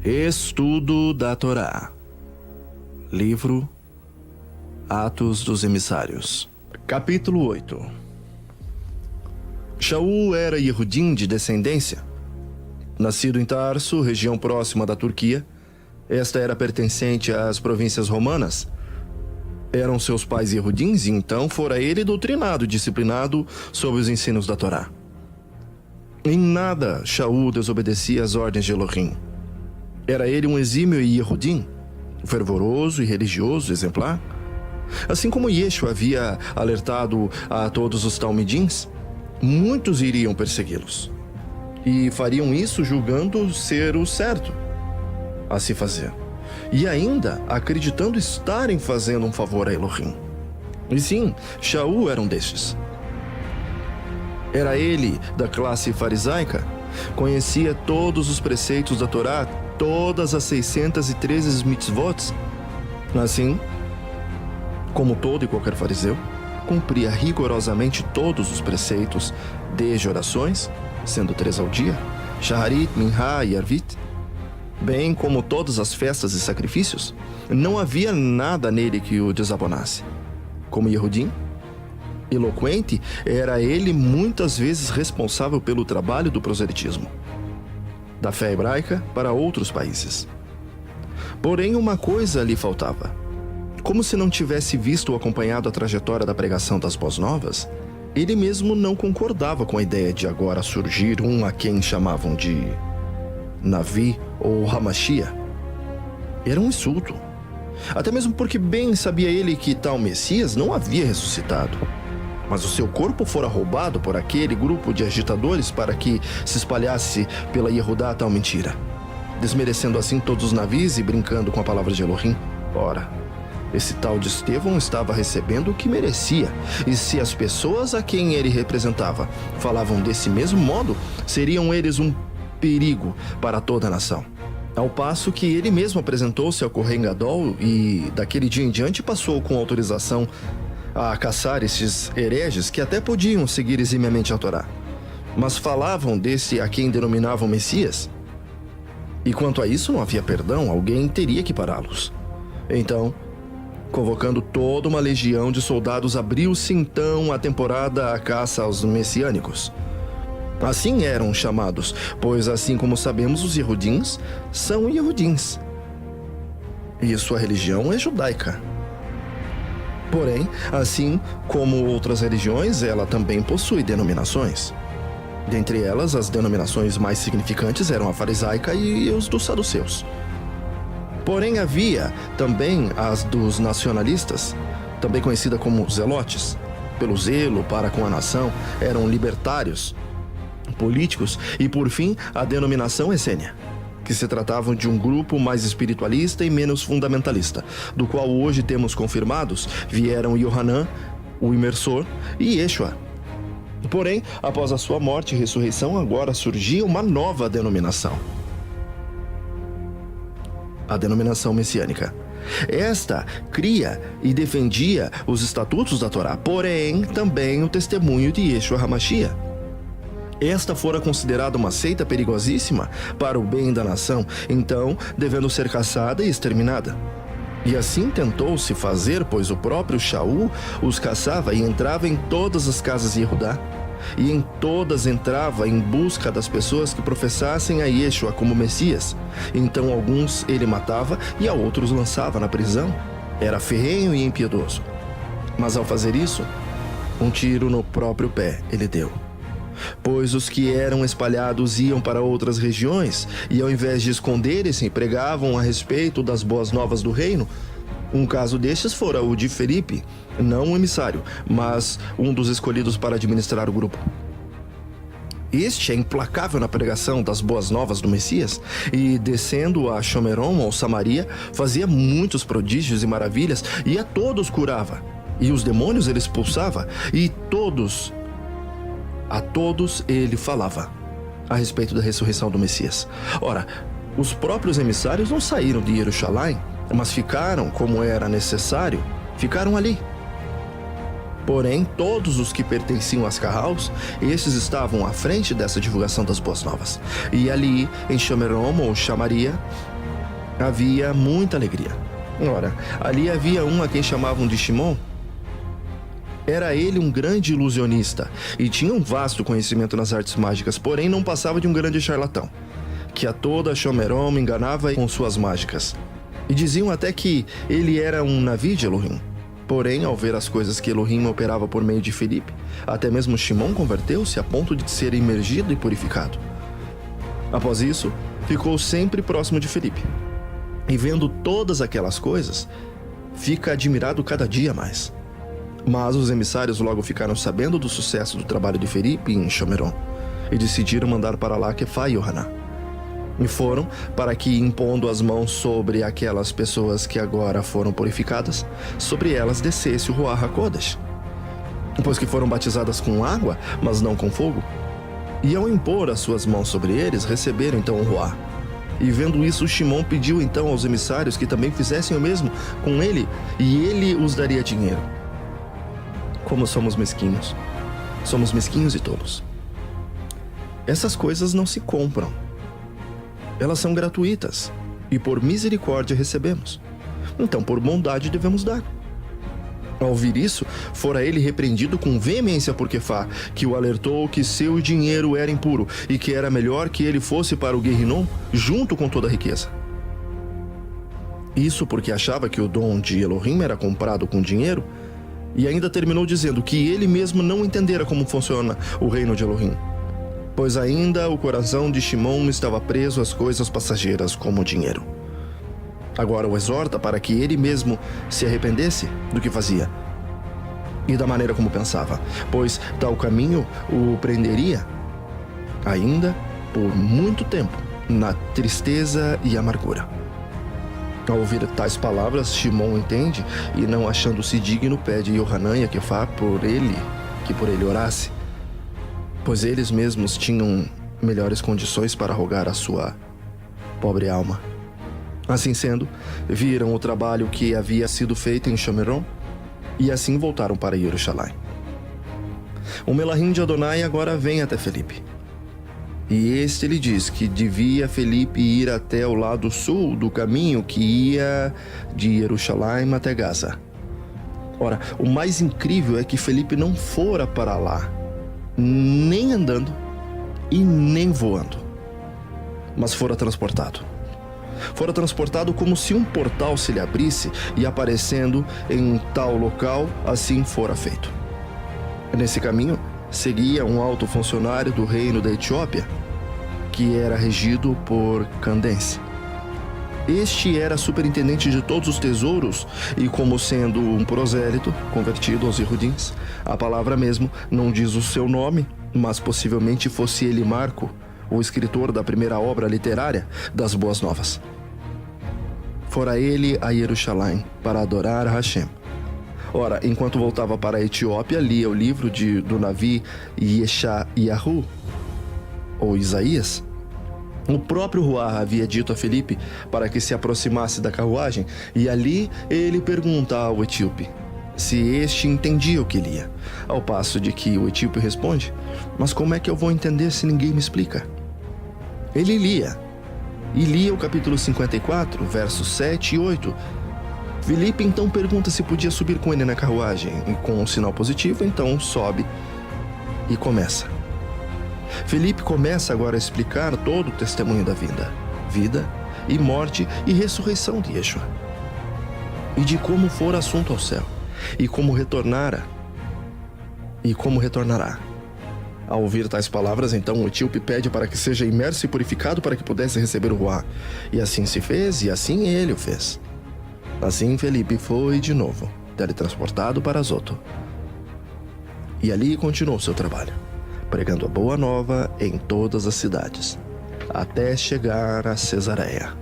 Estudo da Torá. Livro Atos dos Emissários. Capítulo 8. Shaul era Yehudim de descendência. Nascido em Tarso, região próxima da Turquia, esta era pertencente às províncias romanas. Eram seus pais Yehudins e então fora ele doutrinado e disciplinado sob os ensinos da Torá. Em nada Shaul desobedecia às ordens de Elohim. Era ele um exímio Yehudim, fervoroso e religioso exemplar. Assim como Yeshua havia alertado a todos os talmidins, muitos iriam persegui-los. E fariam isso julgando ser o certo a se fazer. E ainda acreditando estarem fazendo um favor a Elohim. E sim, Shaul era um destes. Era ele da classe farisaica, conhecia todos os preceitos da Torá, todas as 613 mitzvot. Assim, como todo e qualquer fariseu, cumpria rigorosamente todos os preceitos, desde orações, sendo 3 ao dia, Shaharit, Minha e Arvit, bem como todas as festas e sacrifícios. Não havia nada nele que o desabonasse. Como Yehudim, eloquente, era ele muitas vezes responsável pelo trabalho do proselitismo da fé hebraica para outros países. Porém, uma coisa lhe faltava. Como se não tivesse visto ou acompanhado a trajetória da pregação das boas novas, ele mesmo não concordava com a ideia de agora surgir um a quem chamavam de Navi ou Hamashia. Era um insulto. Até mesmo porque bem sabia ele que tal Messias não havia ressuscitado. Mas o seu corpo fora roubado por aquele grupo de agitadores para que se espalhasse pela Yehudá tal mentira, desmerecendo assim todos os navios e brincando com a palavra de Elohim. Ora, esse tal de Estevão estava recebendo o que merecia, e se as pessoas a quem ele representava falavam desse mesmo modo, seriam eles um perigo para toda a nação. Ao passo que ele mesmo apresentou-se ao Kohen Gadol e, daquele dia em diante, passou com autorização a caçar esses hereges que até podiam seguir eximiamente a Torá, mas falavam desse a quem denominavam Messias. E quanto a isso não havia perdão, alguém teria que pará-los. Então, convocando toda uma legião de soldados, abriu-se então a temporada à caça aos messiânicos. Assim eram chamados, pois assim como sabemos, os Yehudins são Yehudins. E sua religião é judaica. Porém, assim como outras religiões, ela também possui denominações. Dentre elas, as denominações mais significantes eram a farisaica e os dos saduceus. Porém, havia também as dos nacionalistas, também conhecida como zelotes. Pelo zelo para com a nação, eram libertários, políticos e, por fim, a denominação essênia, que se tratavam de um grupo mais espiritualista e menos fundamentalista, do qual hoje temos confirmados vieram Yohanan, o imersor, e Yeshua. Porém, após a sua morte e ressurreição, agora surgia uma nova denominação, a denominação messiânica. Esta cria e defendia os estatutos da Torá, porém também o testemunho de Yeshua HaMashiach. Esta fora considerada uma seita perigosíssima para o bem da nação, então devendo ser caçada e exterminada. E assim tentou-se fazer, pois o próprio Shaul os caçava e entrava em todas as casas de Yehudá, e em todas entrava em busca das pessoas que professassem a Yeshua como Messias. Então alguns ele matava e a outros lançava na prisão. Era ferrenho e impiedoso. Mas ao fazer isso, um tiro no próprio pé ele deu. Pois os que eram espalhados iam para outras regiões e, ao invés de esconderem-se, pregavam a respeito das boas novas do reino. Um caso destes fora o de Felipe, não um emissário, mas um dos escolhidos para administrar o grupo. Este é implacável na pregação das boas novas do Messias, e descendo a Shomeron, ou Samaria, fazia muitos prodígios e maravilhas, e a todos curava, e os demônios ele expulsava, e a todos ele falava a respeito da ressurreição do Messias. Ora, os próprios emissários não saíram de Jerusalém, mas ficaram, como era necessário, ficaram ali. Porém, todos os que pertenciam às Carraus, esses estavam à frente dessa divulgação das boas novas. E ali, em Shomeron ou Samaria, havia muita alegria. Ora, ali havia um a quem chamavam de Shimon. Era ele um grande ilusionista e tinha um vasto conhecimento nas artes mágicas, porém não passava de um grande charlatão, que a toda Shomeron enganava com suas mágicas. E diziam até que ele era um Navi de Elohim. Porém, ao ver as coisas que Elohim operava por meio de Felipe, até mesmo Shimon converteu-se a ponto de ser imergido e purificado. Após isso, ficou sempre próximo de Felipe. E vendo todas aquelas coisas, fica admirado cada dia mais. Mas os emissários logo ficaram sabendo do sucesso do trabalho de Felipe em Shomeron e decidiram mandar para lá Kefá e Yohaná. E foram para que, impondo as mãos sobre aquelas pessoas que agora foram purificadas, sobre elas descesse o Ruach HaKodesh, pois que foram batizadas com água, mas não com fogo. E ao impor as suas mãos sobre eles, receberam então o Ruach. E vendo isso, Shimon pediu então aos emissários que também fizessem o mesmo com ele, e ele os daria dinheiro. Como somos mesquinhos. Somos mesquinhos e tolos. Essas coisas não se compram. Elas são gratuitas, e por misericórdia recebemos. Então, por bondade devemos dar. Ao ouvir isso, fora ele repreendido com veemência por Kefá, que o alertou que seu dinheiro era impuro e que era melhor que ele fosse para o Guerrinom junto com toda a riqueza. Isso porque achava que o dom de Elohim era comprado com dinheiro, e ainda terminou dizendo que ele mesmo não entendera como funciona o reino de Elohim, pois ainda o coração de Shimon estava preso às coisas passageiras como o dinheiro. Agora o exorta para que ele mesmo se arrependesse do que fazia e da maneira como pensava, pois tal caminho o prenderia ainda por muito tempo na tristeza e amargura. Ao ouvir tais palavras, Shimon entende e, não achando-se digno, pede Yohanan e a Kefá que por ele orasse, pois eles mesmos tinham melhores condições para rogar a sua pobre alma. Assim sendo, viram o trabalho que havia sido feito em Shomeron e assim voltaram para Jerusalém. O Melahim de Adonai agora vem até Felipe. E este lhe diz que devia Felipe ir até o lado sul do caminho que ia de Jerusalém até Gaza. Ora, o mais incrível é que Felipe não fora para lá, nem andando e nem voando, mas fora transportado. Fora transportado como se um portal se lhe abrisse e aparecendo em tal local, assim fora feito. Nesse caminho, seguia um alto funcionário do reino da Etiópia, que era regido por Candace. Este era superintendente de todos os tesouros e, como sendo um prosélito convertido aos Yehudins, a palavra mesmo não diz o seu nome, mas possivelmente fosse ele Marco, o escritor da primeira obra literária das Boas Novas. Fora ele a Jerusalém para adorar Hashem. Ora, enquanto voltava para a Etiópia, lia o livro do Navi Yeshayahu, ou Isaías. O próprio Ruach havia dito a Felipe para que se aproximasse da carruagem, e ali ele pergunta ao etíope se este entendia o que lia, ao passo de que o etíope responde: mas como é que eu vou entender se ninguém me explica? Ele lia o capítulo 54, versos 7 e 8. Felipe então pergunta se podia subir com ele na carruagem, e com um sinal positivo, então sobe e começa. Felipe começa agora a explicar todo o testemunho da vida e morte e ressurreição de Yeshua, e de como for assunto ao céu, e como retornará. Ao ouvir tais palavras, então o etíope pede para que seja imerso e purificado para que pudesse receber o Ruach. E assim se fez, e assim ele o fez. Assim Felipe foi de novo teletransportado para Azoto. E ali continuou seu trabalho, pregando a boa nova em todas as cidades, até chegar a Cesareia.